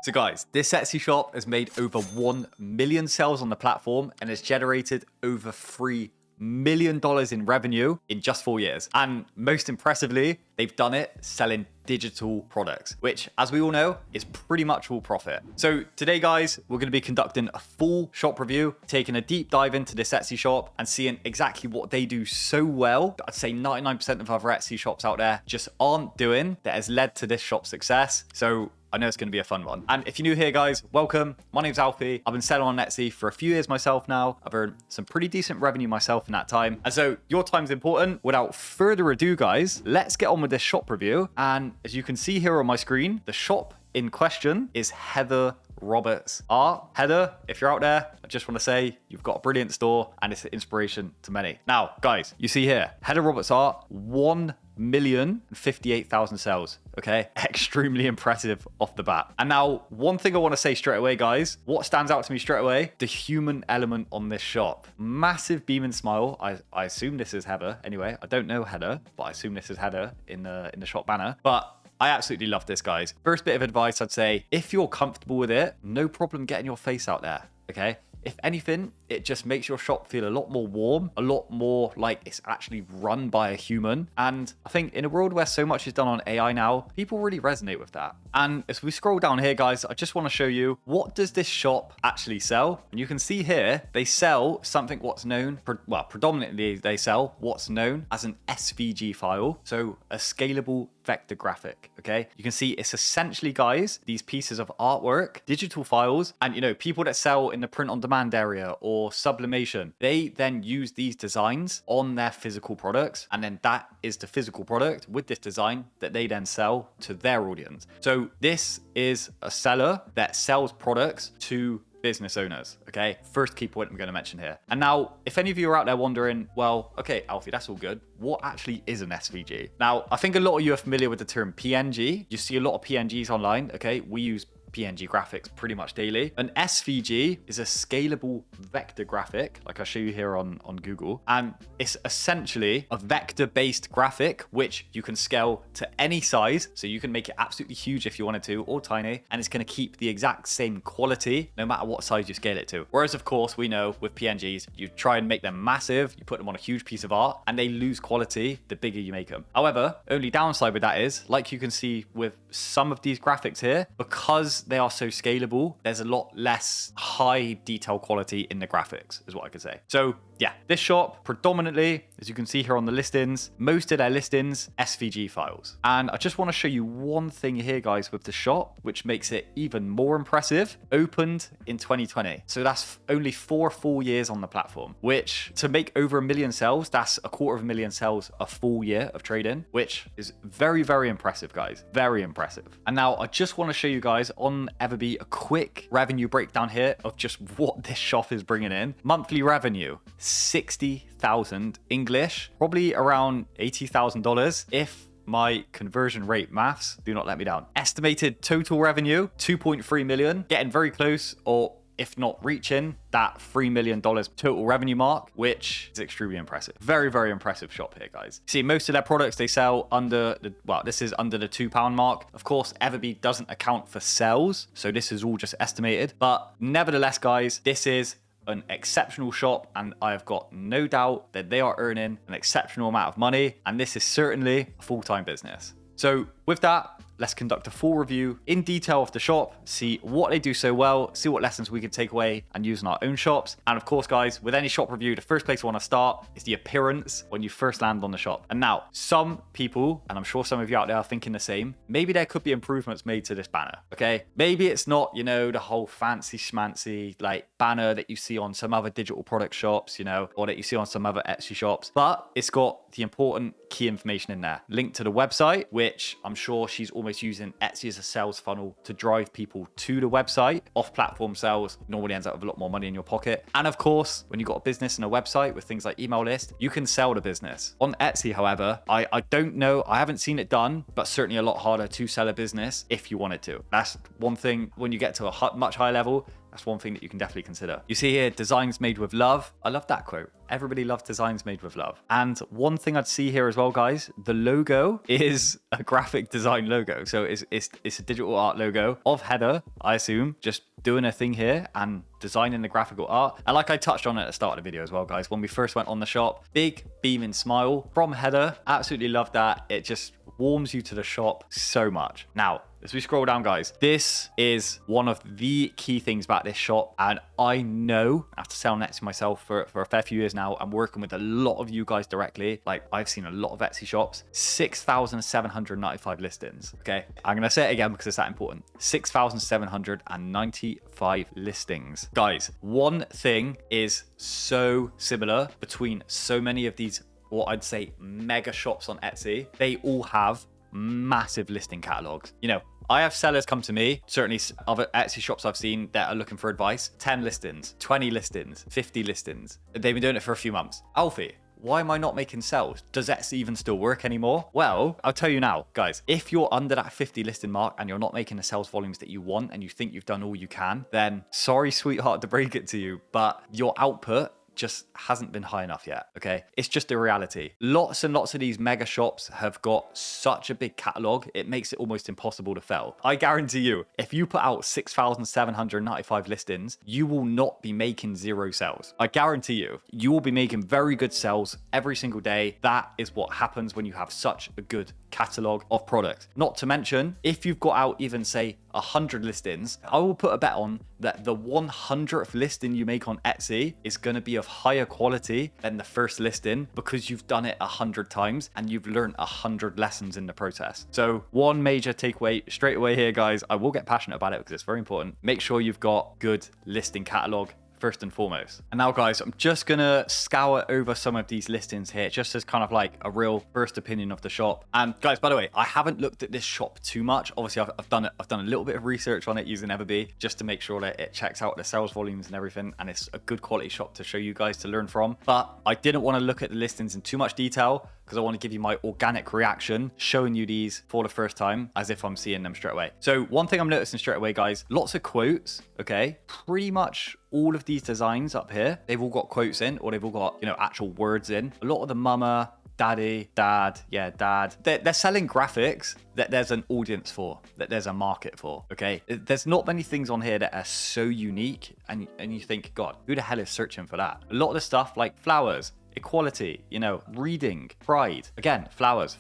So guys, this Etsy shop has made over 1 million sales on the platform and has generated over $3 million in revenue in just 4 years. And most impressively, they've done it selling digital products, which, as we all know, is pretty much all profit. So today, guys, we're going to be conducting a full shop review, taking a deep dive into this Etsy shop and seeing exactly what they do so well that I'd say 99% of other Etsy shops out there just aren't doing, that has led to this shop's success. So I know it's going to be a fun one. And if you're new here, guys, welcome. My name's Alfie. I've been selling on Etsy for a few years myself now. I've earned some pretty decent revenue myself in that time. And so your time's important. Without further ado, guys, let's get on with this shop review. And as you can see here on my screen, the shop in question is Heather Roberts Art. Heather, if you're out there, I just want to say you've got a brilliant store and it's an inspiration to many. Now, guys, you see here, Heather Roberts Art, 1,058,000 sales. Okay, extremely impressive off the bat. And now, one thing I want to say straight away, guys, what stands out to me straight away, the human element on this shop. Massive beaming smile. I assume this is Heather. Anyway, I don't know Heather, but I assume this is Heather in the shop banner. But I absolutely love this, guys. First bit of advice, I'd say, if you're comfortable with it, no problem getting your face out there, okay? If anything, it just makes your shop feel a lot more warm, a lot more like it's actually run by a human. And I think in a world where so much is done on AI now, people really resonate with that. And as we scroll down here, guys, I just want to show you, what does this shop actually sell? And you can see here, they sell something what's known, predominantly they sell what's known as an SVG file. So a scalable vector graphic, okay? You can see it's essentially, guys, these pieces of artwork, digital files, and you know, people that sell in the print on demand area or sublimation, they then use these designs on their physical products, and then that is the physical product with this design that they then sell to their audience. So this is a seller that sells products to business owners, okay? First key point I'm going to mention here. And now, if any of you are out there wondering, well, okay, Alfie, that's all good. What actually is an SVG? Now, I think a lot of you are familiar with the term PNG. You see a lot of PNGs online, okay? We use PNG graphics pretty much daily. An SVG is a scalable vector graphic, like I show you here on Google. And it's essentially a vector-based graphic, which you can scale to any size. So you can make it absolutely huge if you wanted to, or tiny, and it's going to keep the exact same quality no matter what size you scale it to. Whereas, of course, we know with PNGs, you try and make them massive, you put them on a huge piece of art, and they lose quality the bigger you make them. However, only downside with that is, like you can see with some of these graphics here, because they are so scalable, there's a lot less high detail quality in the graphics, is what I could say. So yeah, this shop predominantly, as you can see here on the listings, most of their listings, SVG files. And I just want to show you one thing here, guys, with the shop, which makes it even more impressive. Opened in 2020. So that's only 4 full years on the platform, which to make over 1 million sales, that's 250,000 sales a full year of trading, which is very, very impressive, guys. Very impressive. And now I just want to show you guys on Everbee a quick revenue breakdown here of just what this shop is bringing in. Monthly revenue, 60,000 English, probably around $80,000 if my conversion rate maths do not let me down. Estimated total revenue, 2.3 million, getting very close, or if not reaching that $3 million total revenue mark, which is extremely impressive. Very, very impressive shop here, guys. See, most of their products they sell under the, this is under the £2 mark. Of course, Everbee doesn't account for sales, so this is all just estimated. But nevertheless, guys, this is an exceptional shop, and I have got no doubt that they are earning an exceptional amount of money, and this is certainly a full-time business. So with that, let's conduct a full review in detail of the shop, see what they do so well, see what lessons we can take away and use in our own shops. And of course, guys, with any shop review, the first place I want to start is the appearance when you first land on the shop. And now, some people, and I'm sure some of you out there are thinking the same, maybe there could be improvements made to this banner, okay? Maybe it's not, you know, the whole fancy schmancy like banner that you see on some other digital product shops, you know, or that you see on some other Etsy shops, but it's got the important key information in there. Link to the website, which I'm sure she's almost using Etsy as a sales funnel to drive people to the website. Off-platform sales normally ends up with a lot more money in your pocket. And of course, when you've got a business and a website with things like email list, you can sell the business. On Etsy, however, I don't know, I haven't seen it done, but certainly a lot harder to sell a business if you wanted to. That's one thing when you get to a much higher level. That's one thing that you can definitely consider. You see here, designs made with love. I love that quote. Everybody loves designs made with love. And one thing I'd see here as well, guys, the logo is a graphic design logo. So it's a digital art logo of Heather, I assume, just doing a thing here and designing the graphical art. And like I touched on at the start of the video as well, guys, when we first went on the shop, big beaming smile from Heather. Absolutely love that. It just warms you to the shop so much. Now, as we scroll down, guys, this is one of the key things about this shop. And I know, after selling Etsy myself for a fair few years now, I'm working with a lot of you guys directly. Like, I've seen a lot of Etsy shops, 6,795 listings. Okay, I'm going to say it again because it's that important. 6,795 listings. Guys, one thing is so similar between so many of these, what I'd say, mega shops on Etsy. They all have massive listing catalogs. You know, I have sellers come to me, certainly other Etsy shops I've seen that are looking for advice, 10 listings, 20 listings, 50 listings. They've been doing it for a few months. Alfie, why am I not making sales? Does Etsy even still work anymore? Well, I'll tell you now, guys, if you're under that 50 listing mark and you're not making the sales volumes that you want and you think you've done all you can, then sorry, sweetheart, to break it to you, but your output just hasn't been high enough yet. Okay, it's just a reality. Lots and lots of these mega shops have got such a big catalog, it makes it almost impossible to fail. I guarantee you, if you put out 6,795 listings, you will not be making zero sales. I guarantee you will be making very good sales every single day. That is what happens when you have such a good catalog of products. Not to mention, if you've got out even say 100 listings, I will put a bet on that the 100th listing you make on Etsy is going to be of higher quality than the first listing because you've done it 100 times and you've learned 100 lessons in the process. So one major takeaway straight away here, guys, I will get passionate about it because it's very important. Make sure you've got good listing catalog first and foremost. And now, guys, I'm just gonna scour over some of these listings here just as kind of like a real first opinion of the shop. And guys, by the way, I haven't looked at this shop too much. Obviously, I've done a little bit of research on it using Everbee just to make sure that it checks out the sales volumes and everything, and it's a good quality shop to show you guys to learn from. But I didn't want to look at the listings in too much detail because I want to give you my organic reaction, showing you these for the first time as if I'm seeing them straight away. So one thing I'm noticing straight away, guys, lots of quotes, okay? Pretty much all of these designs up here, they've all got quotes in, or they've all got, you know, actual words in. A lot of the mama, daddy, dad, yeah, dad. They're selling graphics that there's an audience for, that there's a market for, okay? There's not many things on here that are so unique and you think, God, who the hell is searching for that? A lot of the stuff like flowers, equality, you know, reading, pride. Again, flowers,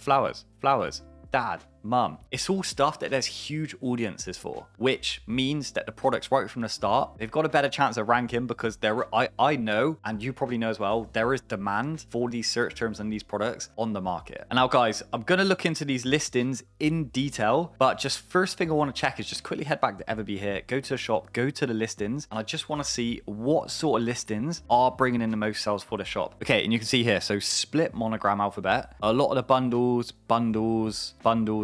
dad, mum. It's all stuff that there's huge audiences for, which means that the products right from the start, they've got a better chance of ranking because I know, and you probably know as well, there is demand for these search terms and these products on the market. And now, guys, I'm going to look into these listings in detail, but just first thing I want to check is just quickly head back to Everbee here, go to the shop, go to the listings, and I just want to see what sort of listings are bringing in the most sales for the shop. Okay, and you can see here, so split monogram alphabet, a lot of the bundles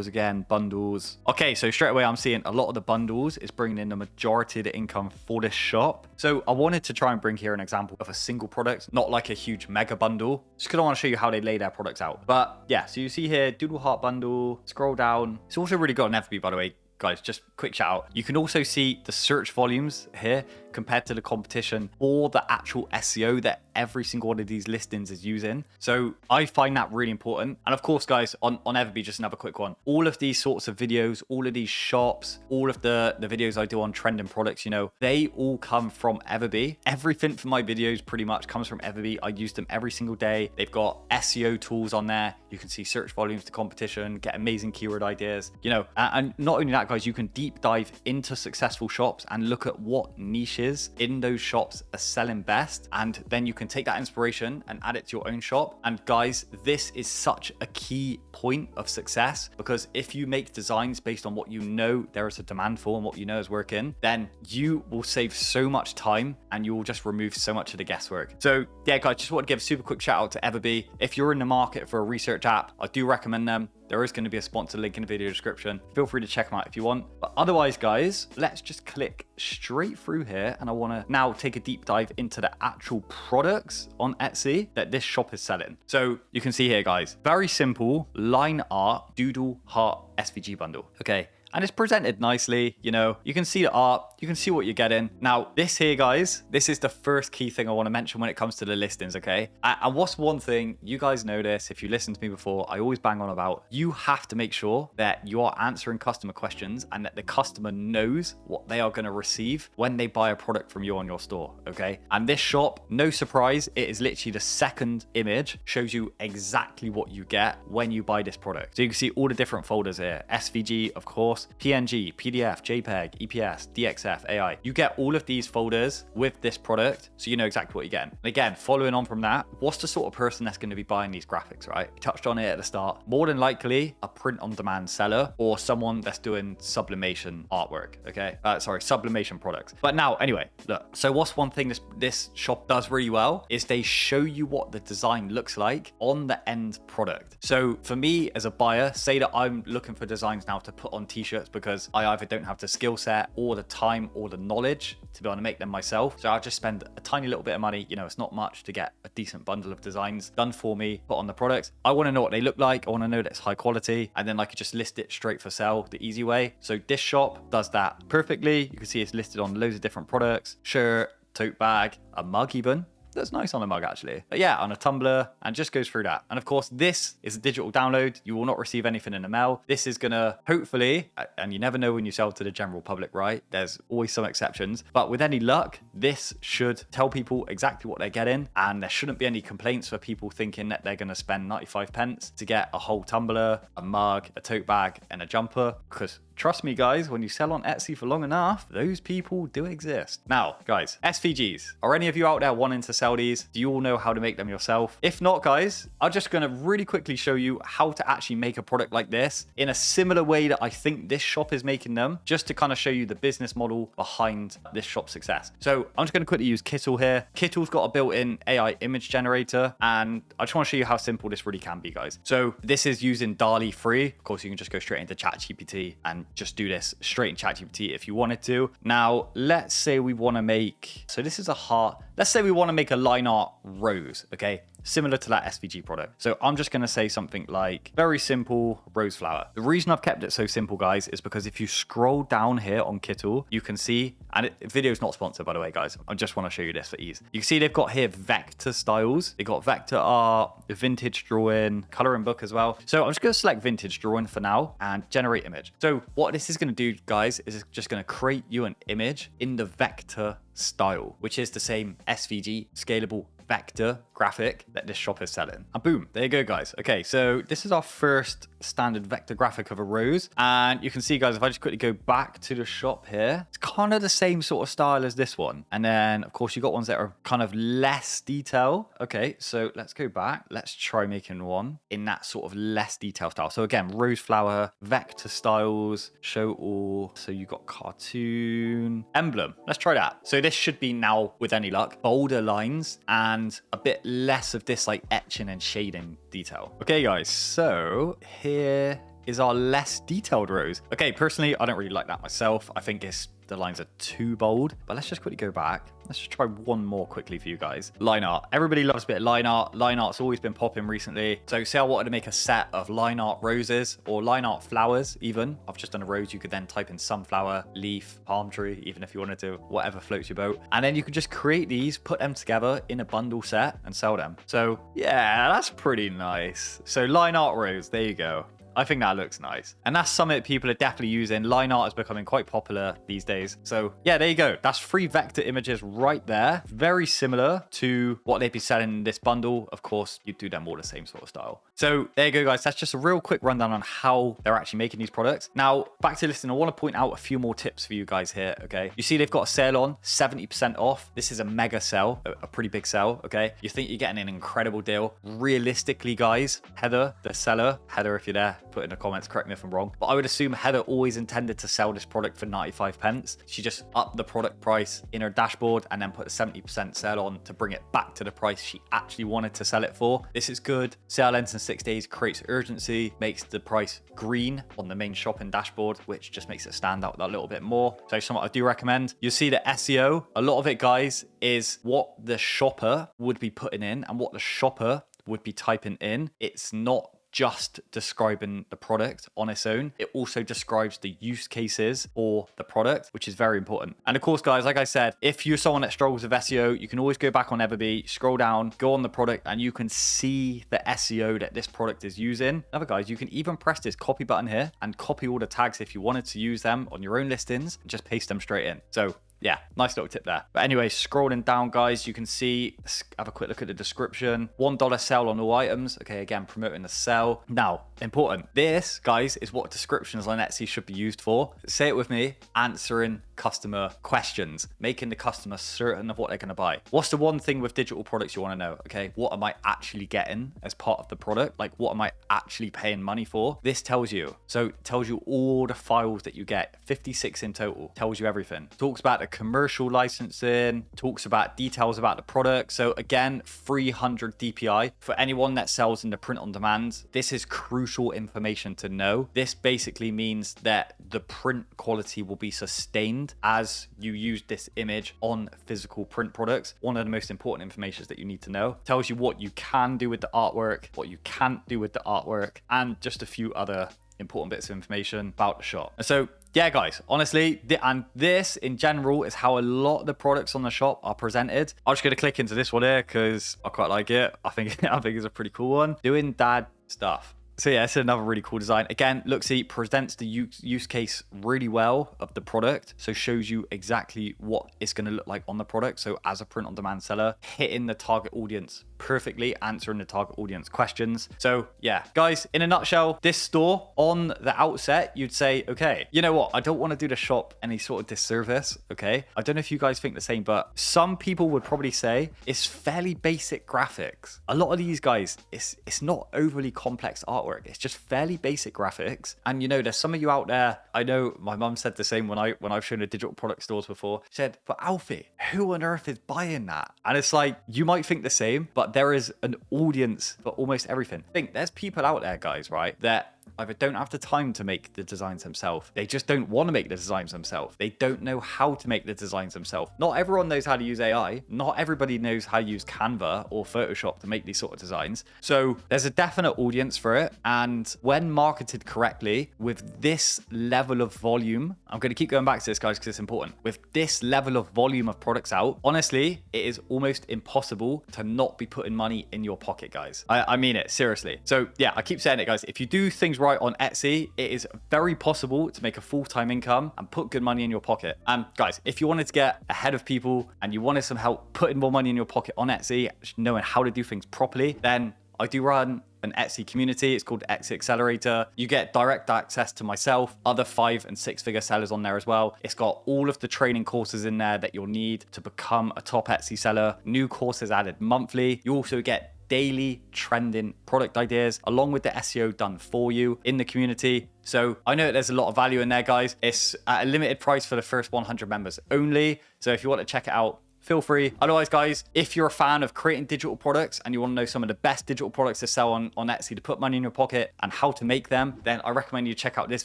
again, bundles. Okay, so straight away I'm seeing a lot of the bundles is bringing in the majority of the income for this shop. So I wanted to try and bring here an example of a single product, not like a huge mega bundle, just because I want to show you how they lay their products out. But yeah, so you see here, Doodle Heart bundle, scroll down. It's also really good on Everbee, by the way. Guys, just quick shout out. You can also see the search volumes here compared to the competition or the actual SEO that every single one of these listings is using. So I find that really important. And of course, guys, on Everbee, just another quick one. All of these sorts of videos, all of these shops, all of the videos I do on trending products, you know, they all come from Everbee. Everything for my videos pretty much comes from Everbee. I use them every single day. They've got SEO tools on there. You can see search volumes to competition, get amazing keyword ideas, you know, and not only that, guys, you can deep dive into successful shops and look at what niches in those shops are selling best. And then you can take that inspiration and add it to your own shop. And guys, this is such a key point of success, because if you make designs based on what you know there is a demand for and what you know is working, then you will save so much time and you will just remove so much of the guesswork. So yeah, guys, just want to give a super quick shout out to Everbee. If you're in the market for a research app, I do recommend them. There is going to be a sponsored link in the video description. Feel free to check them out if you want. But otherwise, guys, let's just click straight through here. And I want to now take a deep dive into the actual products on Etsy that this shop is selling. So you can see here, guys, very simple line art doodle heart SVG bundle. Okay. and it's presented nicely. You know, you can see the art, you can see what you're getting. Now, this here, guys, this is the first key thing I want to mention when it comes to the listings, okay? And what's one thing you guys know this, if you listen to me before, I always bang on about, you have to make sure that you are answering customer questions and that the customer knows what they are going to receive when they buy a product from you on your store, okay? And this shop, no surprise, it is literally the second image, shows you exactly what you get when you buy this product. So you can see all the different folders here, SVG, of course, PNG, PDF, JPEG, EPS, DXF, AI. You get all of these folders with this product, so you know exactly what you're getting. And again, following on from that, what's the sort of person that's going to be buying these graphics, right? We touched on it at the start. More than likely, a print-on-demand seller or someone that's doing sublimation artwork, okay? Sublimation products. But now, anyway, look. So what's one thing this shop does really well is they show you what the design looks like on the end product. So for me as a buyer, say that I'm looking for designs now to put on t-shirts because I either don't have the skill set or the time or the knowledge to be able to make them myself. So I'll just spend a tiny little bit of money. You know, it's not much to get a decent bundle of designs done for me, put on the product. I want to know what they look like. I want to know that it's high quality, and then I could just list it straight for sale the easy way. So this shop does that perfectly. You can see it's listed on loads of different products, shirt, tote bag, a mug even. That's nice on a mug, actually. But yeah, on a tumbler, and just goes through that. And of course, this is a digital download. You will not receive anything in the mail. This is gonna, hopefully, and you never know when you sell to the general public, right? There's always some exceptions. But with any luck, this should tell people exactly what they're getting. And there shouldn't be any complaints for people thinking that they're gonna spend 95 pence to get a whole tumbler, a mug, a tote bag, and a jumper. Because trust me, guys, when you sell on Etsy for long enough, those people do exist. Now, guys, SVGs. Are any of you out there wanting to sell these? Do you all know how to make them yourself? If not, guys, I'm just going to really quickly show you how to actually make a product like this in a similar way that I think this shop is making them, just to kind of show you the business model behind this shop's success. So I'm just going to quickly use Kittle here. Kittle's got a built-in AI image generator, and I just want to show you how simple this really can be, guys. So this is using DALL-E 3. Of course, you can just go straight into ChatGPT and just do this straight in ChatGPT if you wanted to. Now, let's say we want to make, so this is a heart. Let's say we want to make a line art rose, okay? Similar to that SVG product. So I'm just going to say something like very simple rose flower. The reason I've kept it so simple, guys, is because if you scroll down here on Kittle, you can see, and video is not sponsored, by the way, guys. I just want to show you this for ease. You can see they've got here vector styles. They got vector art, vintage drawing, coloring book as well. So I'm just going to select vintage drawing for now and generate image. So what this is going to do, guys, is it's just going to create you an image in the vector style, which is the same SVG scalable vector graphic that this shop is selling. And boom, there you go, guys. Okay, so this is our first standard vector graphic of a rose. And you can see, guys, if I just quickly go back to the shop here, it's kind of the same sort of style as this one. And then, of course, you got ones that are kind of less detail. Okay, so let's go back. Let's try making one in that sort of less detail style. So again, rose flower, vector styles, show all. So you got cartoon, emblem. Let's try that. So this should be now, with any luck, bolder lines and a bit less of this like etching and shading detail. Okay, guys, so here is our less detailed rose. Okay, personally, I don't really like that myself. I think the lines are too bold, but let's just quickly go back. Let's just try one more quickly for you guys. Line art. Everybody loves a bit of line art. Line art's always been popping recently. So say I wanted to make a set of line art roses or line art flowers even. I've just done a rose. You could then type in sunflower, leaf, palm tree, even if you wanted to, whatever floats your boat. And then you could just create these, put them together in a bundle set and sell them. So yeah, that's pretty nice. So line art rose, there you go. I think that looks nice. And that's something that people are definitely using. Line art is becoming quite popular these days. So yeah, there you go. That's 3 vector images right there. Very similar to what they'd be selling in this bundle. Of course, you do them all the same sort of style. So there you go, guys. That's just a real quick rundown on how they're actually making these products. Now, back to listing, I want to point out a few more tips for you guys here, okay? You see they've got a sale on, 70% off. This is a mega sale, a pretty big sale, okay? You think you're getting an incredible deal. Realistically, guys, Heather, the seller, Heather, if you're there, put in the comments, correct me if I'm wrong, but I would assume Heather always intended to sell this product for 95 pence. She just upped the product price in her dashboard and then put a 70% sale on to bring it back to the price she actually wanted to sell it for. This is good. Sale ends in 6 days, creates urgency, makes the price green on the main shopping dashboard, which just makes it stand out that little bit more. So something I do recommend. You'll see the SEO, a lot of it, guys, is what the shopper would be putting in and what the shopper would be typing in. It's not just describing the product on its own. It also describes the use cases for the product, which is very important. And of course, guys, like I said, if you're someone that struggles with SEO, you can always go back on Everbee, scroll down, go on the product, and you can see the SEO that this product is using. Another, guys, you can even press this copy button here and copy all the tags if you wanted to use them on your own listings and just paste them straight in. So yeah, nice little tip there. But anyway, scrolling down, guys, you can see, let's have a quick look at the description. $1 sell on all items. Okay, again, promoting the sell. Now, important. This, guys, is what descriptions on Etsy should be used for. Say it with me, answering customer questions, making the customer certain of what they're going to buy. What's the one thing with digital products you want to know? Okay, what am I actually getting as part of the product? Like, what am I actually paying money for? This tells you. So it tells you all the files that you get, 56 in total, tells you everything. Talks about the commercial licensing, talks about details about the product. So again, 300 DPI for anyone that sells in the print on demand. This is crucial information to know. This basically means that the print quality will be sustained as you use this image on physical print products. One of the most important information that you need to know. Tells you what you can do with the artwork, what you can't do with the artwork, and just a few other important bits of information about the shop. And so yeah, guys, honestly, and this in general is how a lot of the products on the shop are presented. I'm just going to click into this one here because I quite like it. I think it's a pretty cool one. Doing dad stuff. So yeah, it's another really cool design. Again, look, see, presents the use case really well of the product. So shows you exactly what it's going to look like on the product. So as a print on demand seller, hitting the target audience perfectly, answering the target audience questions. So yeah, guys, in a nutshell, this store on the outset, you'd say, okay, you know what? I don't want to do the shop any sort of disservice. Okay. I don't know if you guys think the same, but some people would probably say it's fairly basic graphics. A lot of these guys, it's not overly complex artwork. It's just fairly basic graphics. And you know, there's some of you out there, I know my mum said the same when I've shown her digital product stores before. She said, but Alfie, who on earth is buying that? And it's like, you might think the same, but there is an audience for almost everything. Think there's people out there, guys, right, that either don't have the time to make the designs themselves. They just don't want to make the designs themselves. They don't know how to make the designs themselves. Not everyone knows how to use AI. Not everybody knows how to use Canva or Photoshop to make these sort of designs. So there's a definite audience for it. And when marketed correctly with this level of volume, I'm going to keep going back to this, guys, because it's important. With this level of volume of products out, honestly, it is almost impossible to not be putting money in your pocket, guys. I mean it, seriously. So yeah, I keep saying it, guys. If you do things right on Etsy, it is very possible to make a full-time income and put good money in your pocket. And guys, if you wanted to get ahead of people and you wanted some help putting more money in your pocket on Etsy, knowing how to do things properly, then I do run an Etsy community. It's called Etsy Accelerator. You get direct access to myself, other 5 and 6 figure sellers on there as well. It's got all of the training courses in there that you'll need to become a top Etsy seller. New courses added monthly. You also get daily trending product ideas along with the SEO done for you in the community. So I know that there's a lot of value in there, guys. It's at a limited price for the first 100 members only. So if you want to check it out, feel free. Otherwise, guys, if you're a fan of creating digital products and you want to know some of the best digital products to sell on Etsy to put money in your pocket and how to make them, then I recommend you check out this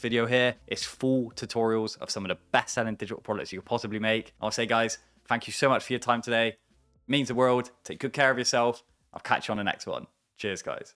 video here. It's full tutorials of some of the best selling digital products you could possibly make. I'll say, guys, thank you so much for your time today. It means the world. Take good care of yourself. I'll catch you on the next one. Cheers, guys.